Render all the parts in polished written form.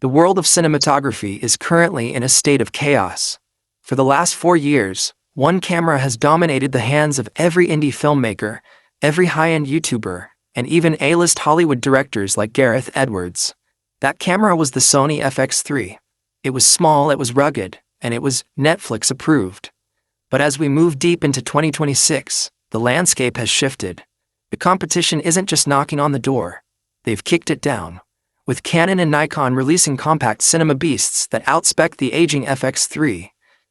The world of cinematography is currently in a state of chaos. For the last 4 years, one camera has dominated the hands of every indie filmmaker, every high-end YouTuber, and even A-list Hollywood directors like Gareth Edwards. That camera was the Sony FX3. It was small, it was rugged, and it was Netflix approved. But as we move deep into 2026, the landscape has shifted. The competition isn't just knocking on the door. They've kicked it down. With Canon and Nikon releasing compact cinema beasts that outspec the aging FX3,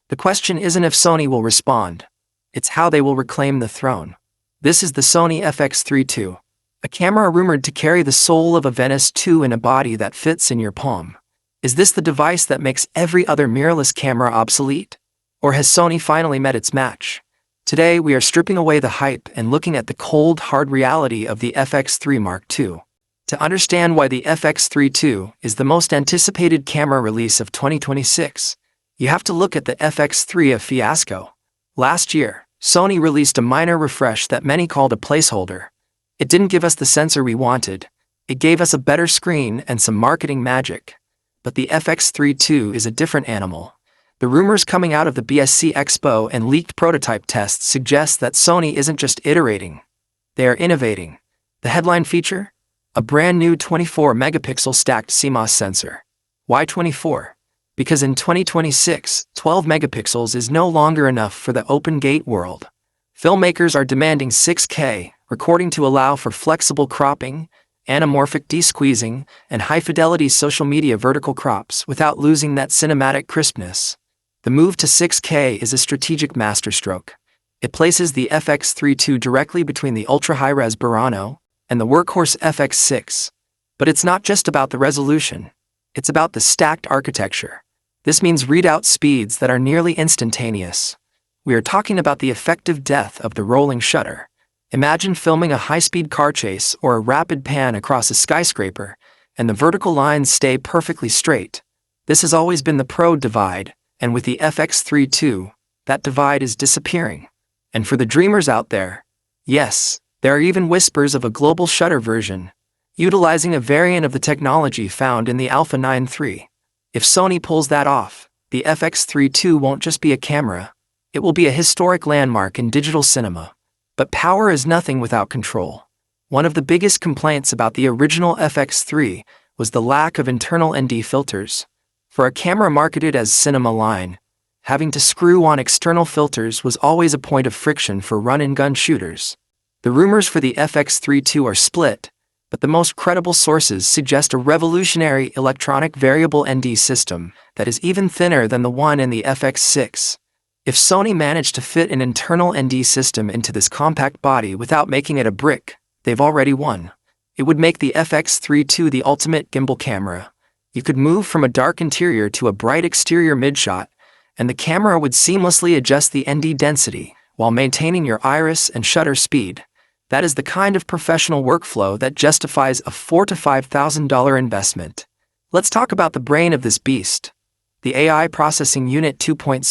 the question isn't if Sony will respond. It's how they will reclaim the throne. This is the Sony FX3 II, a camera rumored to carry the soul of a Venice II in a body that fits in your palm. Is this the device that makes every other mirrorless camera obsolete? Or has Sony finally met its match? Today we are stripping away the hype and looking at the cold, hard reality of the FX3 Mark II. To understand why the FX3 II is the most anticipated camera release of 2026, you have to look at the FX3 a fiasco. Last year, Sony released a minor refresh that many called a placeholder. It didn't give us the sensor we wanted. It gave us a better screen and some marketing magic. But the FX3 II is a different animal. The rumors coming out of the BSC Expo and leaked prototype tests suggest that Sony isn't just iterating. They are innovating. The headline feature? A brand new 24-megapixel stacked CMOS sensor. Why 24? Because in 2026, 12 megapixels is no longer enough for the open gate world. Filmmakers are demanding 6K, recording to allow for flexible cropping, anamorphic de-squeezing, and high-fidelity social media vertical crops without losing that cinematic crispness. The move to 6K is a strategic masterstroke. It places the FX3 II directly between the ultra-high-res Burano and the workhorse FX6. But it's not just about the resolution. It's about the stacked architecture. This means readout speeds that are nearly instantaneous. We are talking about the effective death of the rolling shutter. Imagine filming a high-speed car chase or a rapid pan across a skyscraper, and the vertical lines stay perfectly straight. This has always been the pro divide, and with the FX3 II, that divide is disappearing. And for the dreamers out there, yes, there are even whispers of a global shutter version, utilizing a variant of the technology found in the Alpha 9 III. If Sony pulls that off, the FX3 II won't just be a camera, it will be a historic landmark in digital cinema. But power is nothing without control. One of the biggest complaints about the original FX3 was the lack of internal ND filters. For a camera marketed as cinema line, having to screw on external filters was always a point of friction for run-and-gun shooters. The rumors for the FX3 II are split, but the most credible sources suggest a revolutionary electronic variable ND system that is even thinner than the one in the FX6. If Sony managed to fit an internal ND system into this compact body without making it a brick, they've already won. It would make the FX3 II the ultimate gimbal camera. You could move from a dark interior to a bright exterior mid-shot, and the camera would seamlessly adjust the ND density while maintaining your iris and shutter speed. That is the kind of professional workflow that justifies a $4,000 to $5,000 investment. Let's talk about the brain of this beast. The AI Processing Unit 2.0.